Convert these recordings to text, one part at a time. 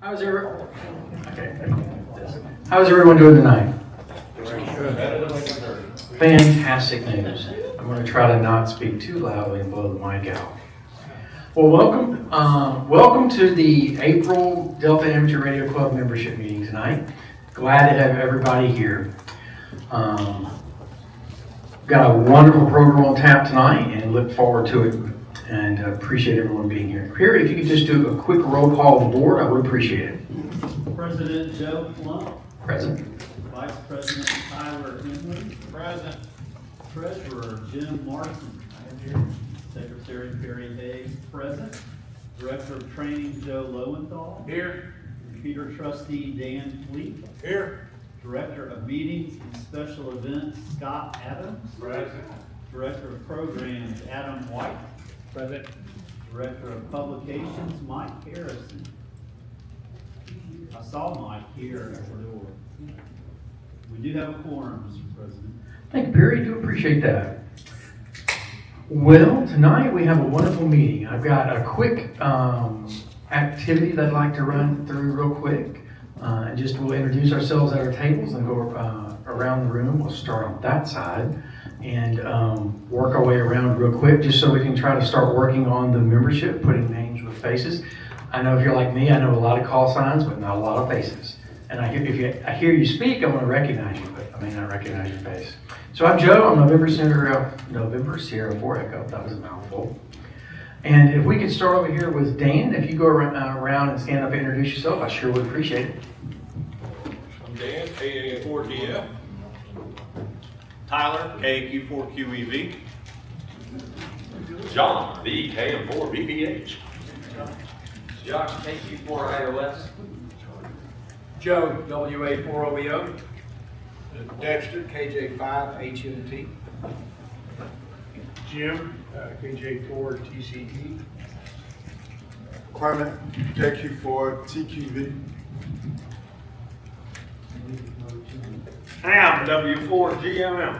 How's everyone? How's everyone doing tonight? Fantastic news. I'm going to try to not speak too loudly and blow the mic out. Well, welcome to the April Delta Amateur Radio Club membership meeting tonight. Glad to have everybody here. Got a wonderful program on tap tonight and look forward to it, and appreciate everyone being here. Here, if you could just do a quick roll call of the board, I would appreciate it. President Joe Plump. Present. Vice President Tyler Henley. Present. Treasurer Jim Martin. Secretary Perry Hayes. Present. Director of Training Joe Lowenthal. Here. Computer Trustee Dan Fleet. Here. Director of Meetings and Special Events Scott Adams. Present. Director of Programs Adam White. Present. Director of Publications Mike Harrison. I saw Mike here at the door. We do have a quorum, Mr. President. Thank you, Perry. Do appreciate that. Well, tonight we have a wonderful meeting. I've got a quick activity that I'd like to run through real quick. And just we'll introduce ourselves at our tables and go around the room. We'll start on that side and work our way around real quick just so we can try to start working on the membership, putting names with faces. I know if you're like me, I know a lot of call signs, but not a lot of faces. And I hear you speak, I'm going to recognize you, but I may not recognize your face. So I'm Joe. I'm November Sierra 4 Echo. That was a mouthful. And if we could start over here with Dan, if you go around and stand up and introduce yourself, I sure would appreciate it. I'm Dan, KA4DF. Tyler, KQ4QEV. John, the KM4BBH. Josh, KQ4iOS. Joe, WA40EO. Dexter, KJ5HNT. Jim, KJ4TCE. Clement, KQ4TQV. Ham, W4GMM.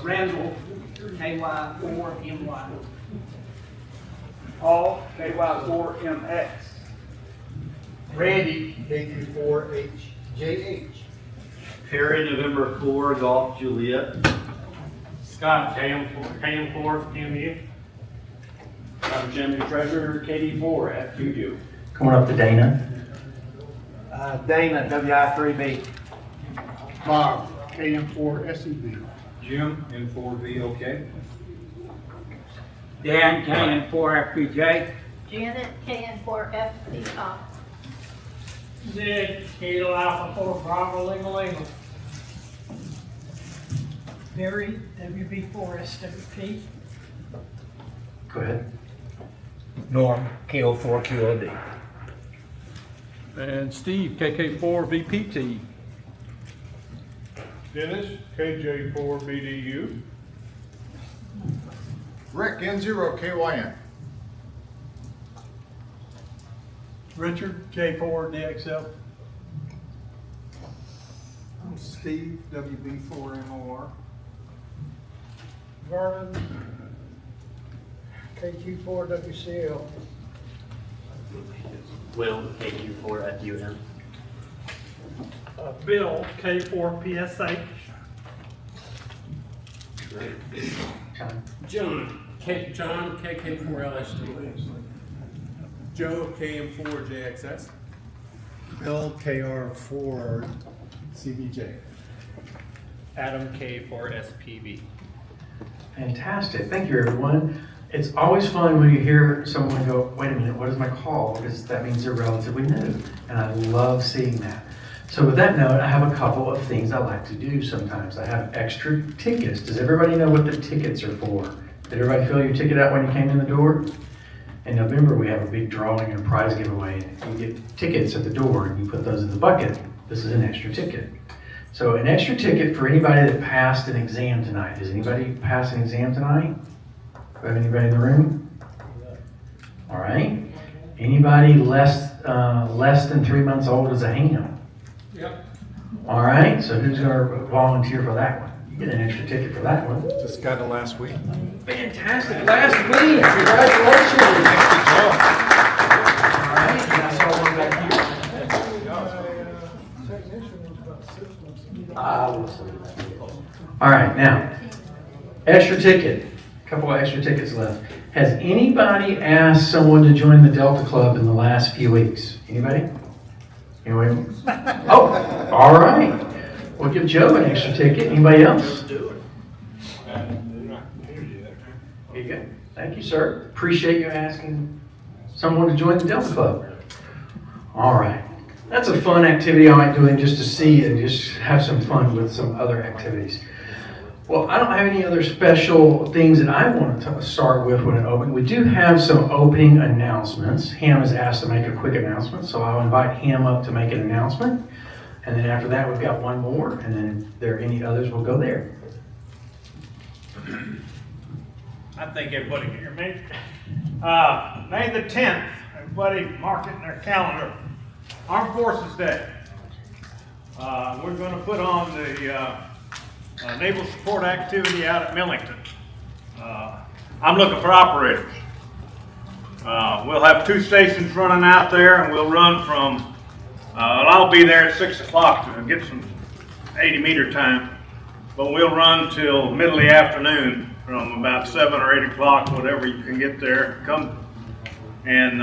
Randall, KY4MY. Paul, KY4MX. Randy, KQ4HJH. Perry, November 4, Golf Juliet. Scott, KM4ME. I'm Jimmy Treasurer, KD4 FQU. Coming up to Dana. Dana, WI3B. Bob, KM4SEB. Jim, N4VOK. Dan, KN4FPJ. Janet, KN4FPI. Zig, Kilo Alpha 4 Bravo Lima Lima. Barry, WB4SWP. Go ahead. Norm, KO4QOD. And Steve, KK4VPT. Dennis, KJ4BDU. Rick, N0KYN. Richard, J4DXL. I'm Steve, WB4MOR. Vernon, KQ4WCL. Will, KQ4FUM. Bill, K4PSH. John. John, KK4LSD. Joe, KM4JXS. Bill, KR4 CBJ. Adam, K4SPV. Fantastic. Thank you, everyone. It's always fun when you hear someone go, wait a minute, what is my call? Because that means they're relatively new. And I love seeing that. So with that note, I have a couple of things I like to do sometimes. I have extra tickets. Does everybody know what the tickets are for? Did everybody fill your ticket out when you came in the door? In November, we have a big drawing and prize giveaway. You get tickets at the door and you put those in the bucket. This is an extra ticket. So an extra ticket for anybody that passed an exam tonight. Does anybody pass an exam tonight? Do we have anybody in the room? All right. Anybody less than 3 months old as a ham? Yep. All right. So who's going to volunteer for that one? You get an extra ticket for that one. Just got it last week. Fantastic. Last week. Congratulations. now, extra ticket, a couple of extra tickets left. Has anybody asked someone to join the Delta Club in the last few weeks? Anybody? Anybody? Oh, all right. We'll give Joe an extra ticket. Anybody else? Here you go. Thank you, sir. Appreciate you asking someone to join the Delta Club. All right. That's a fun activity I like doing just to see and just have some fun with some other activities. Well, I don't have any other special things that I want to start with when it opens. We do have some opening announcements. Ham has asked to make a quick announcement, so I'll invite Ham up to make an announcement. And then after that, we've got one more, and then if there are any others, we'll go there. I think everybody can hear me. May the 10th, everybody mark it in their calendar, Armed Forces Day. We're going to put on the naval support activity out at Millington. I'm looking for operators. We'll have 2 stations running out there, and we'll run from, I'll be there at 6 o'clock to get some 80-meter time, but we'll run till middle of the afternoon from about 7 or 8 o'clock, whatever you can get there. Come and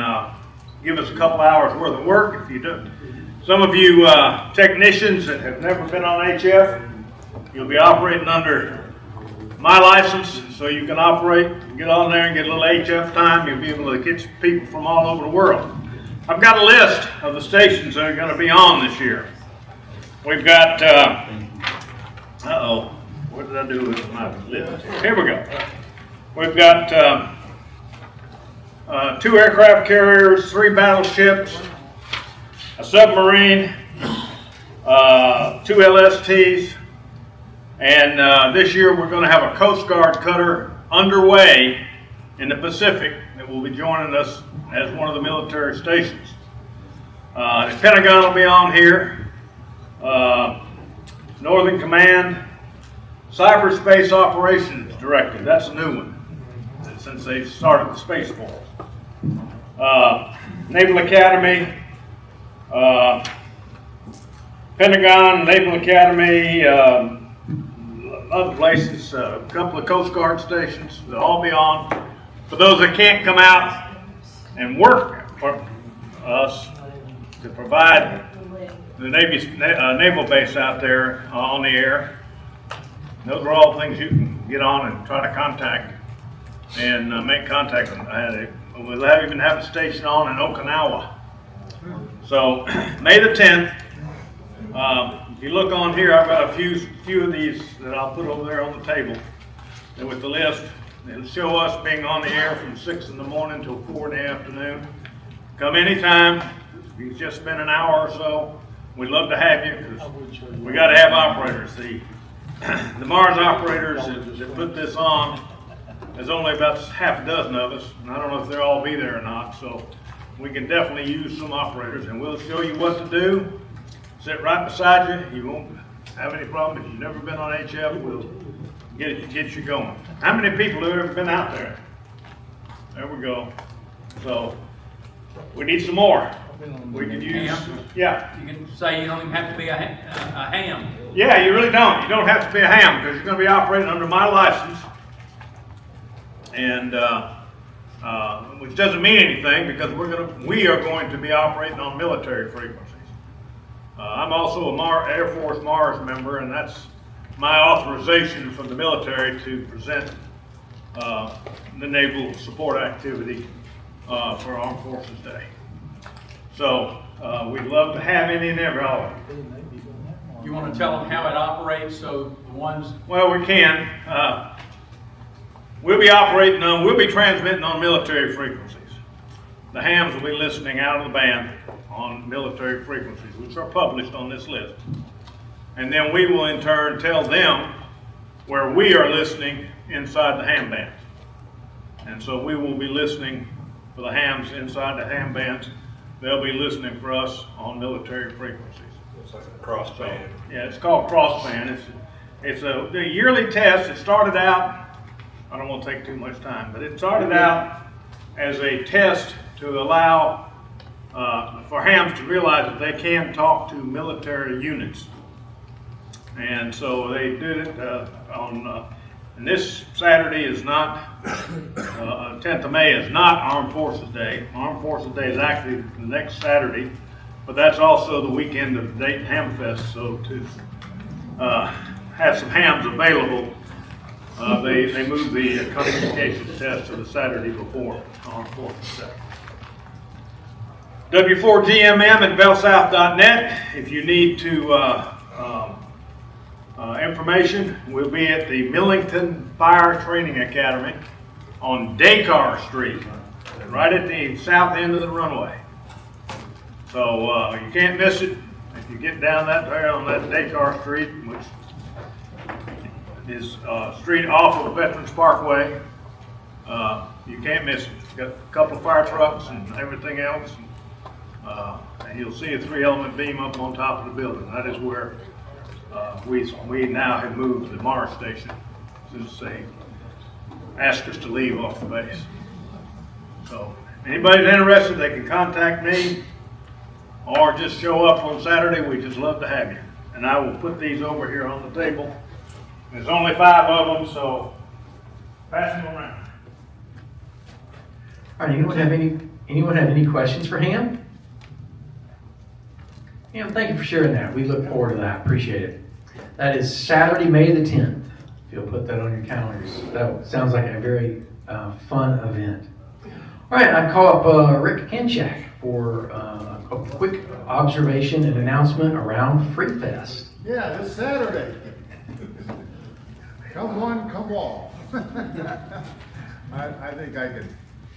give us a couple hours worth of work if you do. Some of you technicians that have never been on HF, you'll be operating under my license, so you can operate, get on there and get a little HF time. You'll be able to get people from all over the world. I've got a list of the stations that are going to be on this year. We've got, what did I do with my list? Here we go. We've got 2 aircraft carriers, 3 battleships, a submarine, 2 LSTs, and this year we're going to have a Coast Guard cutter underway in the Pacific that will be joining us as one of the military stations. The Pentagon will be on here, Northern Command, Cyberspace Operations Director, that's a new one since they started the Space Force. Naval Academy, Pentagon, Naval Academy, other places, a couple of Coast Guard stations, they'll all be on. For those that can't come out and work for us to provide the Navy's naval base out there on the air, those are all things you can get on and try to contact and make contact with them. We'll even have a station on in Okinawa. So May the 10th, if you look on here, I've got a few of these that I'll put over there on the table. And with the list, it'll show us being on the air from 6 in the morning till 4 in the afternoon. Come anytime. You can just spend an hour or so. We'd love to have you because we got to have operators. The Mars operators that put this on, there's only about half a dozen of us, and I don't know if they'll all be there or not, so we can definitely use some operators, and we'll show you what to do. Sit right beside you. You won't have any problem. If you've never been on HF, we'll get you going. How many people have ever been out there? There we go. So we need some more. We could use, yeah. You can say you don't even have to be a ham. Yeah, you really don't. You don't have to be a ham because you're going to be operating under my license, and which doesn't mean anything because we are going to be operating on military frequencies. I'm also a Air Force Mars member, and that's my authorization from the military to present the naval support activity for Armed Forces Day. So we'd love to have any and every all of you. You want to tell them how it operates so the ones... Well, we can. We'll be transmitting on military frequencies. The hams will be listening out of the band on military frequencies, which are published on this list. And then we will in turn tell them where we are listening inside the ham bands. And so we will be listening for the hams inside the ham bands. They'll be listening for us on military frequencies. It's like a crossband. Yeah, it's called crossband. It's a yearly test. It started out, I don't want to take too much time, but it started out as a test to allow for hams to realize that they can talk to military units. And so they did it and this Saturday is not, 10th of May is not Armed Forces Day. Armed Forces Day is actually the next Saturday, but that's also the weekend of Dayton Ham Fest. So to have some hams available, they moved the qualification test to the Saturday before Armed Forces Day. W4GMM at bellsouth.net. If you need to information, we'll be at the Millington Fire Training Academy on Descartes Street, right at the south end of the runway. So you can't miss it. If you get down that there on that Descartes Street, which is street off of Veterans Parkway, you can't miss it. It's got a couple of fire trucks and everything else. And you'll see a 3-element beam up on top of the building. That is where we now have moved the Mars station since they asked us to leave off the base. So if anybody's interested, they can contact me or just show up on Saturday. We just love to have you. And I will put these over here on the table. There's only 5 of them, so pass them around. All right, anyone have any questions for Ham? Ham, thank you for sharing that. We look forward to that. Appreciate it. That is Saturday, May the 10th. If you'll put that on your calendars. That sounds like a very fun event. All right, I call up Rick Kenchak for a quick observation and announcement around Free Fest. Yeah, this Saturday. Come one, come all. I think I can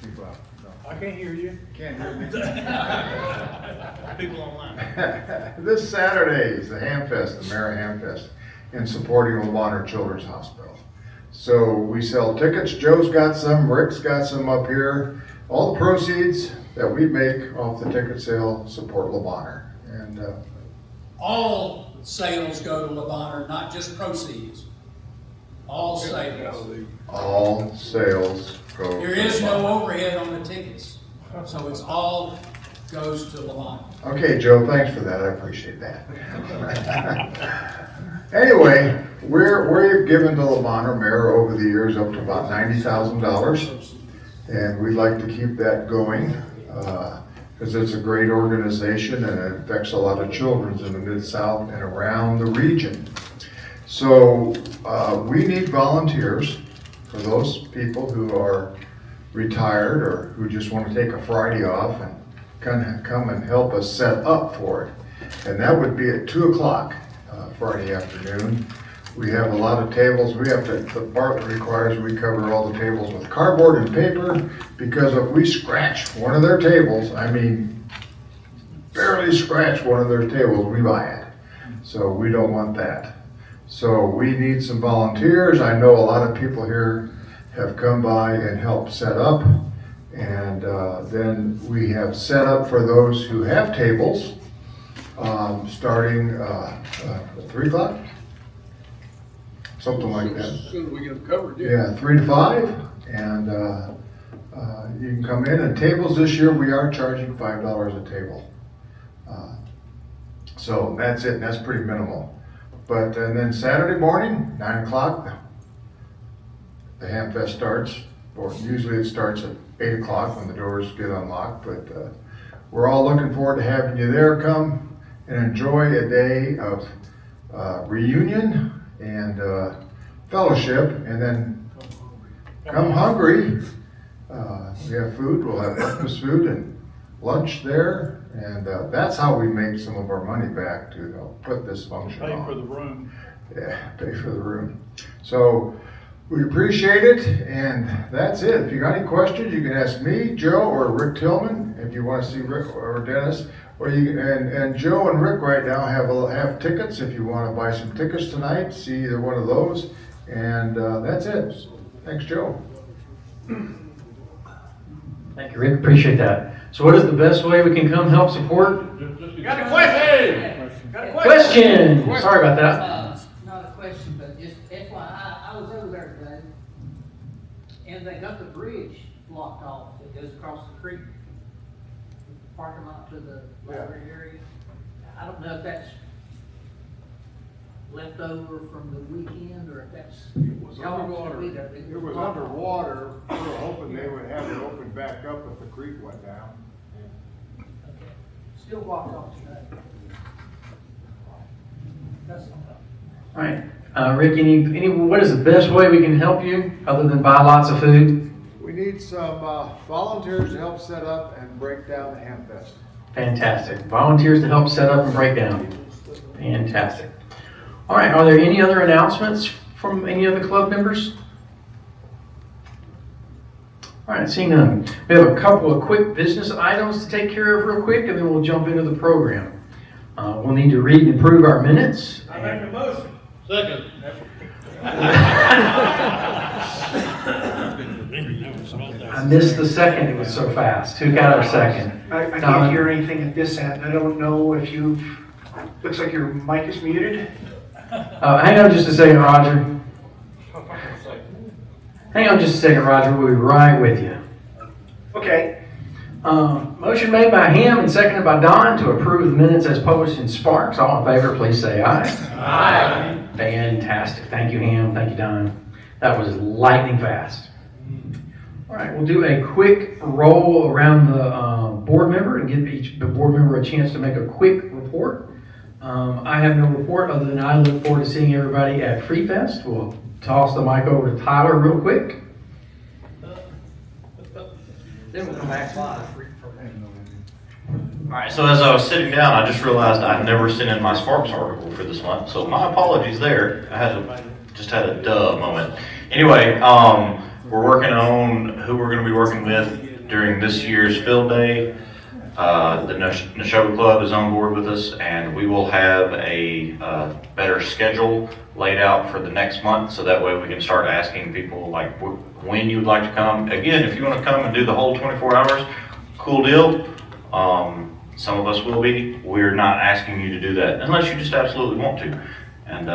keep up. No. I can't hear you. Can't hear me. People online. This Saturday is the Hamfest, the Mara Hamfest, in supporting Le Bonheur Children's Hospital. So we sell tickets. Joe's got some, Rick's got some up here. All the proceeds that we make off the ticket sale support Le Bonheur. And All sales go to Le Bonheur, not just proceeds. All sales. all sales go. There is no overhead on the tickets, so it's all goes to Le Bonheur. Okay, Joe, thanks for that. I appreciate that. Anyway, we've given to Le Bonheur Mara over the years up to about $90,000, and we'd like to keep that going because it's a great organization and it affects a lot of children in the Mid-South and around the region. So we need volunteers for those people who are retired or who just want to take a Friday off and come and help us set up for it. And that would be at 2 o'clock Friday afternoon. We have a lot of tables. The Bartlett requires we cover all the tables with cardboard and paper, because if we scratch one of their tables, I mean, barely scratch one of their tables, we buy it. So we don't want that. So we need some volunteers. I know a lot of people here have come by and helped set up. And then we have set up for those who have tables, starting 3 o'clock? Something like that. As soon as we get them covered, Yeah, 3 to 5, and you can come in. And tables this year, we are charging $5 a table. So that's it, and that's pretty minimal. And then Saturday morning, 9 o'clock, the Hamfest starts. Or usually it starts at 8 o'clock when the doors get unlocked, but we're all looking forward to having you there. Come and enjoy a day of reunion and fellowship, and then come hungry. We have food. We'll have breakfast food and lunch there, and that's how we make some of our money back to help put this function on. Pay for the room. Yeah, pay for the room. So we appreciate it, and that's it. If you got any questions, you can ask me, Joe, or Rick Tillman. If you want to see Rick or Dennis, or and Joe and Rick right now have tickets. If you want to buy some tickets tonight, see either one of those, and that's it. Thanks, Joe. Thank you, Rick. Appreciate that. So what is the best way we can come help support? Got a question? Question! Sorry about that. Not a question, but just FYI, I was over there today, and they got the bridge blocked off that goes across the creek, parking lot to the library area. I don't know if that's left over from the weekend, or if that's. It was underwater. We were hoping they would have it open back up if the creek went down. Okay. Still blocked off today. That's all. All right, Rick, what is the best way we can help you, other than buy lots of food? We need some volunteers to help set up and break down the Ham Fest. Fantastic. Volunteers to help set up and break down. Fantastic. All right, are there any other announcements from any other club members? All right, seeing none. We have a couple of quick business items to take care of real quick, and then we'll jump into the program. We'll need to read and approve our minutes. I make a motion. Second. I missed the second, it was so fast. Who got our second? I Don? can't hear anything at this end. I don't know if looks like your mic is muted. Hang on just a second, Roger. Hang on just a second, Roger. We'll be right with you. Okay. Motion made by Ham and seconded by Don to approve the minutes as published in Sparks. All in favor, please say aye. Aye. Fantastic. Thank you, Ham. Thank you, Don. That was lightning fast. All right, we'll do a quick roll around the board member and give each board member a chance to make a quick report. I have no report other than I look forward to seeing everybody at Free Fest. We'll toss the mic over to Tyler real quick. Then we'll come back live. All right, so as I was sitting down, I just realized I'd never sent in my Sparks article for this month, so my apologies there. I just had a duh moment. Anyway, we're working on who we're going to be working with during this year's field day. The Neshoba Club is on board with us, and we will have a better schedule laid out for the next month, so that way we can start asking people like when you would like to come. Again, if you want to come and do the whole 24 hours, cool deal. Some of us will be. We're not asking you to do that unless you just absolutely want to. And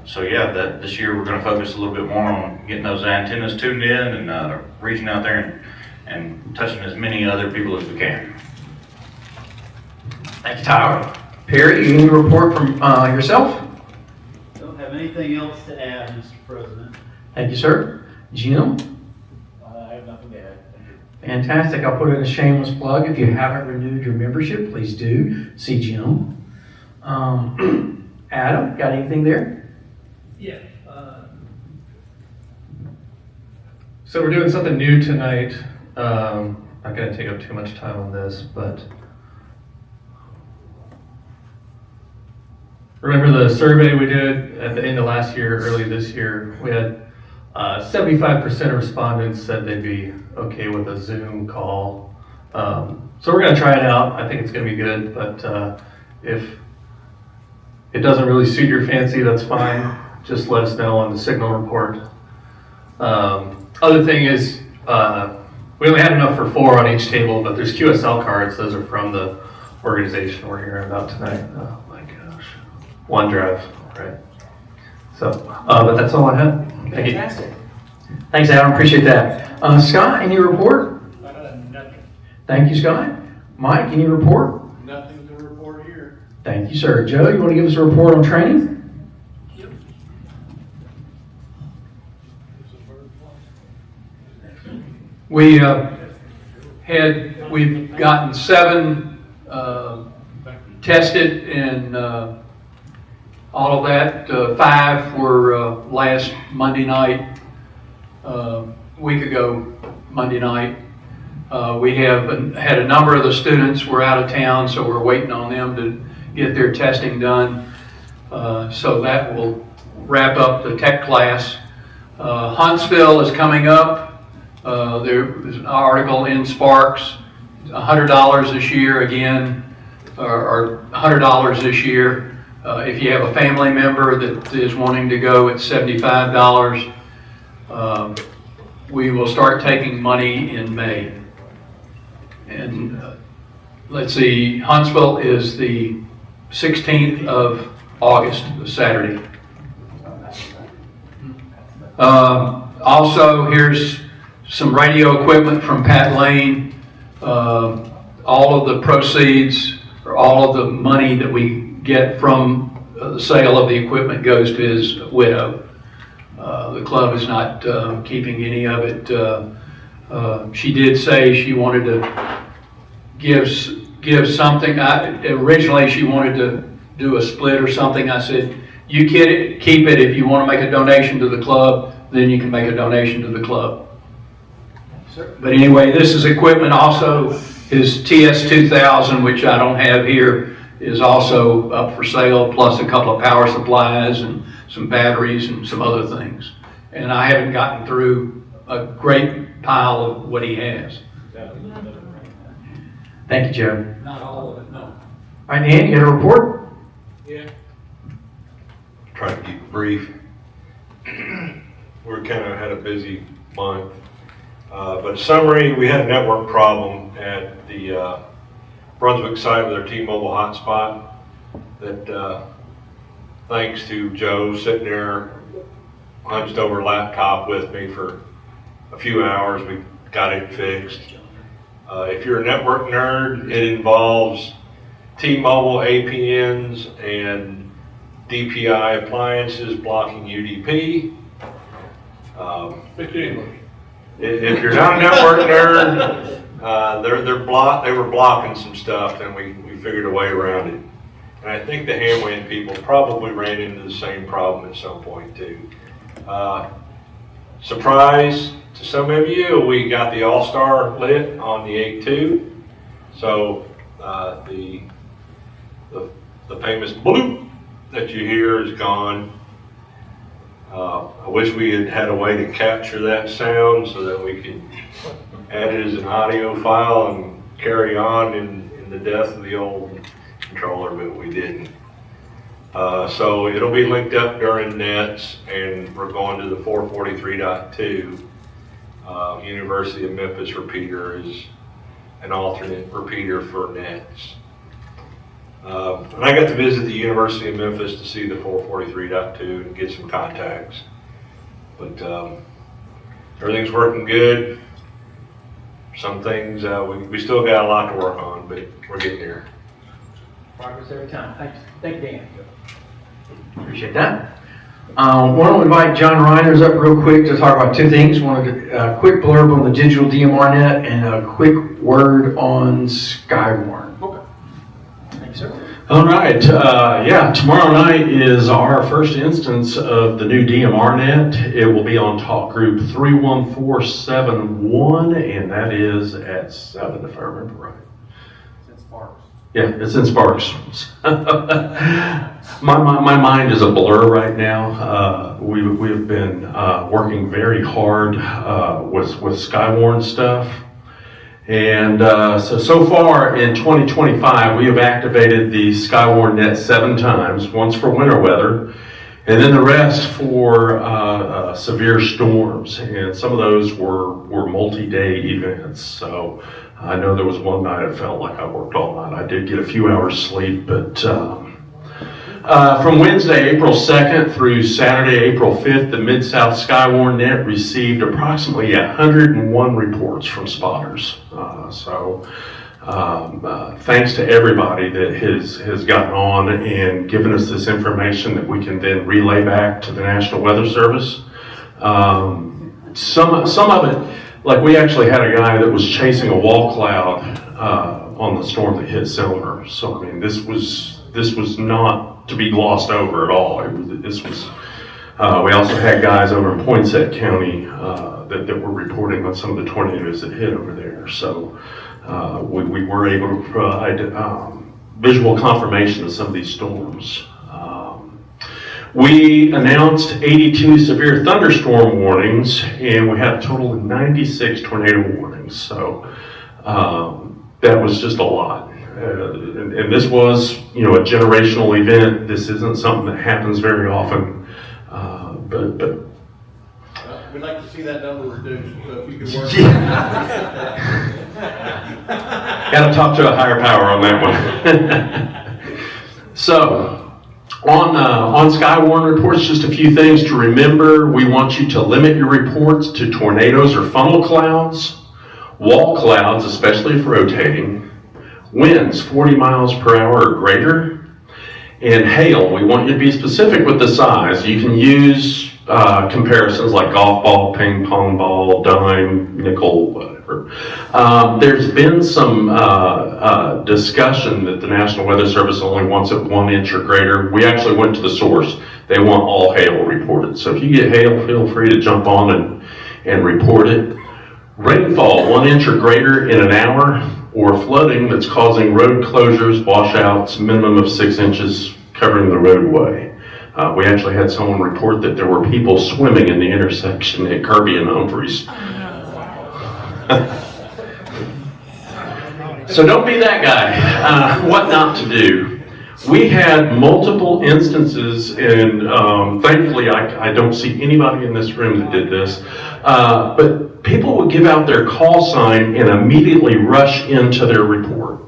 so yeah, this year we're going to focus a little bit more on getting those antennas tuned in and reaching out there and touching as many other people as we can. Thank you, Tyler. Perry, any report from yourself? Don't have anything else to add, Mr. President. Thank you, sir. Jim? I have nothing to add. Thank you. Fantastic. I'll put in a shameless plug. If you haven't renewed your membership, please do. See Jim. Adam, got anything there? Yeah. So we're doing something new tonight. Not going to take up too much time on this, but remember the survey we did at the end of last year, early this year? We had 75% of respondents said they'd be okay with a Zoom call. So we're going to try it out. I think it's going to be good, but if it doesn't really suit your fancy, that's fine. Just let us know on the signal report. Other thing is, we only had enough for 4 on each table, but there's QSL cards. Those are from the organization we're hearing about tonight. Oh my gosh. OneDrive, right? So, but that's all I have. Thank you. Fantastic. Thanks, Adam. Appreciate that. Scott, any report? Nothing. Thank you, Scott. Mike, any report? Nothing to report here. Thank you, sir. Joe, you want to give us a report on training? Yep. We've gotten 7 tested, and all of that. 5 were last Monday night, week ago Monday night. We have had a number of the students were out of town, so we're waiting on them to get their testing done. So that will wrap up the tech class. Huntsville is coming up. There is an article in Sparks, $100 this year again, or $100 this year. If you have a family member that is wanting to go, it's $75. We will start taking money in May. And let's see, Huntsville is the 16th of August, Saturday. Also, here's some radio equipment from Pat Lane. All of the proceeds, or all of the money that we get from the sale of the equipment goes to his widow. The club is not keeping any of it. She did say she wanted to give something. Originally, she wanted to do a split or something. I said, you keep it. If you want to make a donation to the club, then you can make a donation to the club. But anyway, this is equipment also. His TS2000, which I don't have here, is also up for sale, plus a couple of power supplies and some batteries and some other things. And I haven't gotten through a great pile of what he has. Thank you, Joe. Not all of it, no. All right, Dan, you got a report? Yeah. Try to keep it brief. We're kind of had a busy month. But summary, we had a network problem at the Brunswick site with our T-Mobile hotspot that thanks to Joe sitting there hunched over a laptop with me for a few hours, we got it fixed. If you're a network nerd, it involves T-Mobile APNs and DPI appliances blocking UDP. If you're not a network nerd, they were blocking some stuff, and we figured a way around it. And I think the Hamwind people probably ran into the same problem at some point too. Surprise to some of you, we got the All-Star lit on the 8.2. So the famous bloop that you hear is gone. I wish we had had a way to capture that sound so that we could add it as an audio file and carry on in the death of the old controller, but we didn't. So it'll be linked up during nets, and we're going to the 443.2. University of Memphis repeater is an alternate repeater for nets. And I got to visit the University of Memphis to see the 443.2 and get some contacts. But everything's working good. Some things, we still got a lot to work on, but we're getting there. Progress every time. Thanks. Thank you, Dan. Appreciate that. Want to invite John Reiners up real quick to talk about two things. Wanted a quick blurb on the digital DMR net and a quick word on Skywarn. Okay. Thank you, sir. All right, tomorrow night is our first instance of the new DMR net. It will be on talk group 31471, and that is at 7, if I remember right. It's in Sparks. Yeah, it's in Sparks. My mind is a blur right now. We have been working very hard with Skywarn stuff. And so far in 2025, we have activated the Skywarn net 7 times, once for winter weather, and then the rest for severe storms. And some of those were multi-day events. So I know there was one night it felt like I worked all night. I did get a few hours sleep, but from Wednesday, April 2nd through Saturday, April 5th, the Mid-South Skywarn net received approximately 101 reports from spotters. Thanks to everybody that has gotten on and given us this information that we can then relay back to the National Weather Service. Some of it, like we actually had a guy that was chasing a wall cloud on the storm that hit Silver. So I mean, this was not to be glossed over at all. We also had guys over in Poinsett County that were reporting on some of the tornadoes that hit over there. So we were able to provide visual confirmation of some of these storms. We announced 82 severe thunderstorm warnings, and we had a total of 96 tornado warnings. So that was just a lot. And this was, a generational event. This isn't something that happens very often, but we'd like to see that number reduced, so if you could work. Got to talk to a higher power on that one. So, on Skywarn reports, just a few things to remember. We want you to limit your reports to tornadoes or funnel clouds, wall clouds, especially if rotating, winds 40 miles per hour or greater, And hail, we want you to be specific with the size. You can use comparisons like golf ball, ping pong ball, dime, nickel, whatever. There's been some discussion that the National Weather Service only wants it 1 inch or greater. We actually went to the source. They want all hail reported. So if you get hail, feel free to jump on and report it. Rainfall 1 inch or greater in an hour, or flooding that's causing road closures, washouts, minimum of 6 inches covering the roadway. We actually had someone report that there were people swimming in the intersection at Kirby and Humphreys. So don't be that guy. What not to do. We had multiple instances, and thankfully I don't see anybody in this room that did this, but people would give out their call sign and immediately rush into their report.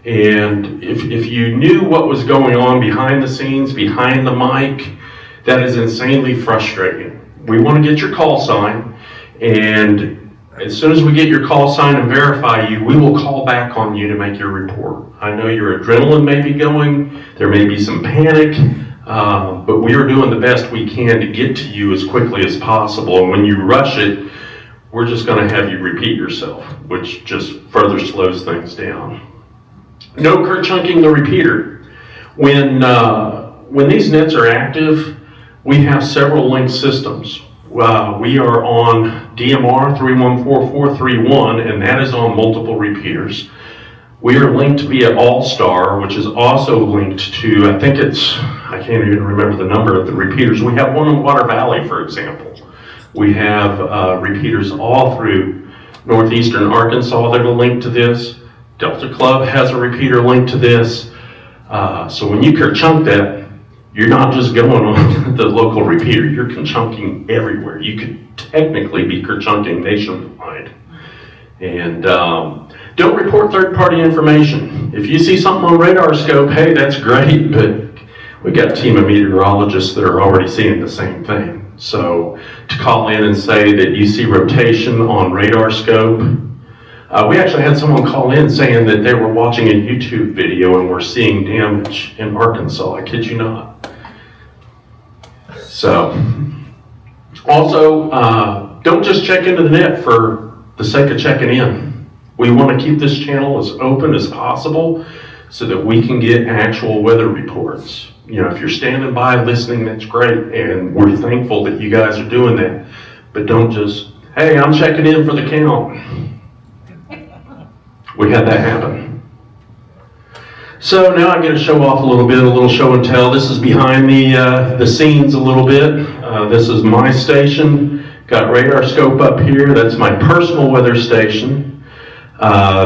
And if you knew what was going on behind the scenes, behind the mic, that is insanely frustrating. We want to get your call sign, and as soon as we get your call sign and verify you, we will call back on you to make your report. I know your adrenaline may be going, there may be some panic, but we are doing the best we can to get to you as quickly as possible. And when you rush it, we're just going to have you repeat yourself, which just further slows things down. No kerchunking the repeater. When these nets are active, we have several linked systems. We are on DMR 314431, and that is on multiple repeaters. We are linked via All-Star, which is also linked to, I can't even remember the number of the repeaters. We have one in Water Valley, for example. We have repeaters all through northeastern Arkansas that are linked to this. Delta Club has a repeater linked to this. So when you kerchunk that, you're not just going on the local repeater, you're kerchunking everywhere. You could technically be kerchunking nationwide. And don't report third-party information. If you see something on RadarScope, hey, that's great, but we got a team of meteorologists that are already seeing the same thing. So to call in and say that you see rotation on RadarScope, we actually had someone call in saying that they were watching a YouTube video and were seeing damage in Arkansas. I kid you not. So, also, don't just check into the net for the sake of checking in. We want to keep this channel as open as possible so that we can get actual weather reports. You know, if you're standing by listening, that's great, and we're thankful that you guys are doing that. But don't just, hey, I'm checking in for the count. We had that happen. So now I'm going to show off a little show and tell. This is behind the scenes a little bit. This is my station. Got RadarScope up here. That's my personal weather station.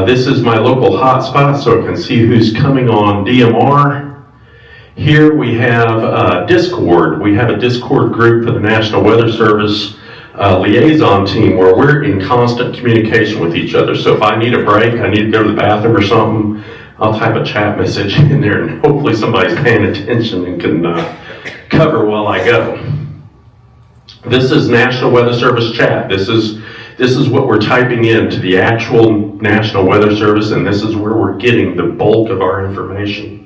This is my local hotspot, so I can see who's coming on DMR. Here we have Discord. We have a Discord group for the National Weather Service liaison team where we're in constant communication with each other. So if I need a break, I need to go to the bathroom or something, I'll type a chat message in there and hopefully somebody's paying attention and can cover while I go. This is National Weather Service chat. This is what we're typing into the actual National Weather Service, and this is where we're getting the bulk of our information.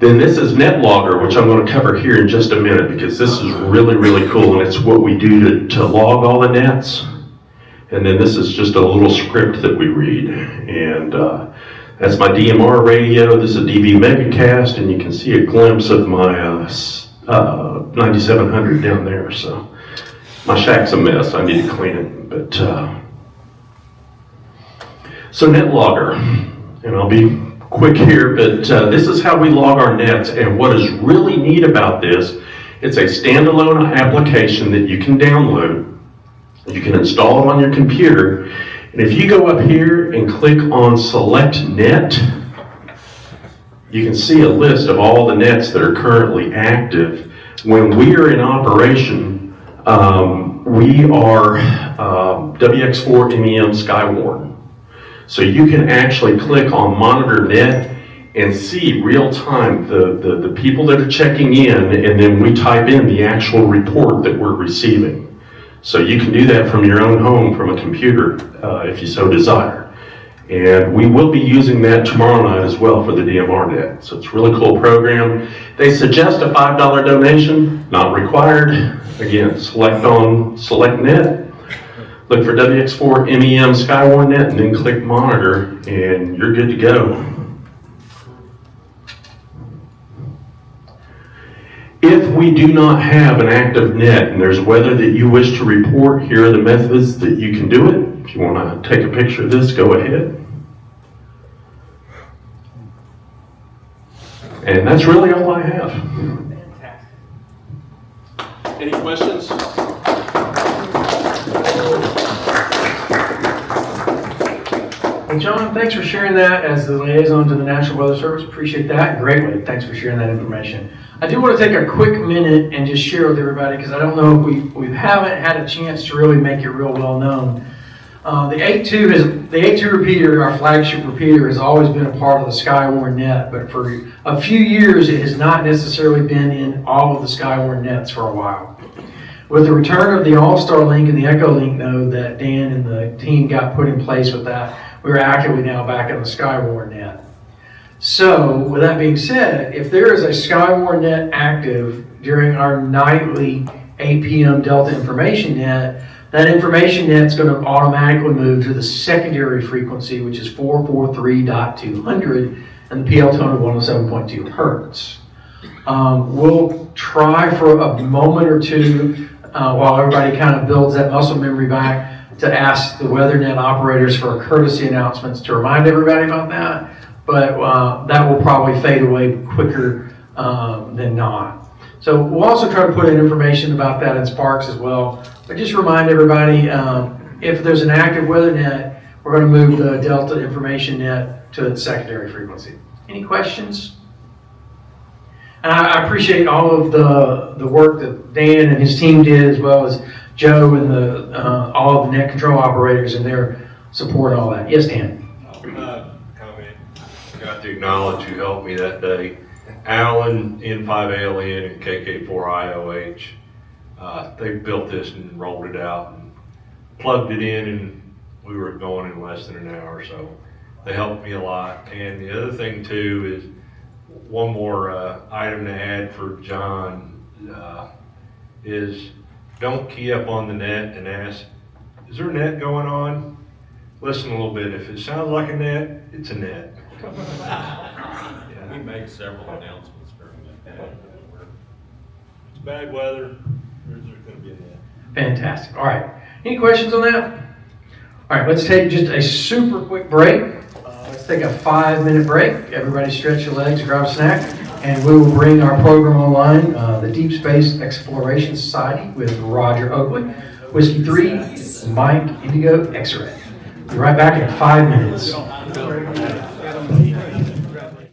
Then this is NetLogger, which I'm going to cover here in just a minute because this is really, really cool, and it's what we do to log all the nets. And then this is just a little script that we read. And that's my DMR radio. This is a DV Megacast, and you can see a glimpse of my 9700 down there. So my shack's a mess. I need to clean it. But so NetLogger, and I'll be quick here, but this is how we log our nets. And what is really neat about this, it's a standalone application that you can download. You can install it on your computer. And if you go up here and click on Select Net, you can see a list of all the nets that are currently active. When we are in operation, we are WX4 MEM Skywarn. So you can actually click on Monitor Net and see real time the people that are checking in, and then we type in the actual report that we're receiving. So you can do that from your own home, from a computer, if you so desire. And we will be using that tomorrow night as well for the DMR net. So it's a really cool program. They suggest a $5 donation, not required. Again, select net, look for WX4 MEM Skywarn net, and then click monitor, and you're good to go. If we do not have an active net and there's weather that you wish to report, here are the methods that you can do it. If you want to take a picture of this, go ahead. And that's really all I have. Any questions? Well, John, thanks for sharing that as the liaison to the National Weather Service. Appreciate that greatly. Thanks for sharing that information. I do want to take a quick minute and just share with everybody, because I don't know if we haven't had a chance to really make it real well known. The 8.2 repeater, our flagship repeater, has always been a part of the Skywarn net, but for a few years it has not necessarily been in all of the Skywarn nets for a while. With the return of the All-Star Link and the Echolink node that Dan and the team got put in place with that, we're actively now back in the Skywarn net. So, with that being said, if there is a Skywarn net active during our nightly 8 p.m. Delta information net, that information net's going to automatically move to the secondary frequency, which is 443.200, and the PL tone of 107.2 hertz. We'll try for a moment or two while everybody kind of builds that muscle memory back to ask the WeatherNet operators for courtesy announcements to remind everybody about that. But that will probably fade away quicker than not. So we'll also try to put in information about that in Sparks as well. But just remind everybody, if there's an active WeatherNet, we're going to move the Delta information net to its secondary frequency. Any questions? And I appreciate all of the work that Dan and his team did, as well as Joe and all of the net control operators and their support and all that. Yes, Dan? Comment. Got to acknowledge you helped me that day. Alan, N5ALN, and KK4IOH, they built this and rolled it out and plugged it in, and we were going in less than an hour. So they helped me a lot. And the other thing too is one more item to add for John is don't key up on the net and ask, is there a net going on? Listen a little bit. If it sounds like a net, it's a net. We made several announcements during that. It's bad weather, there's going to be a net. Fantastic. All right. Any questions on that? All right, let's take just a super quick break. Let's take a 5-minute break. Everybody stretch your legs, grab a snack, and we will bring our program online, the Deep Space Exploration Society with Roger Oakley, Whiskey 3, Mike Indigo X-Ray. Be right back in 5 minutes.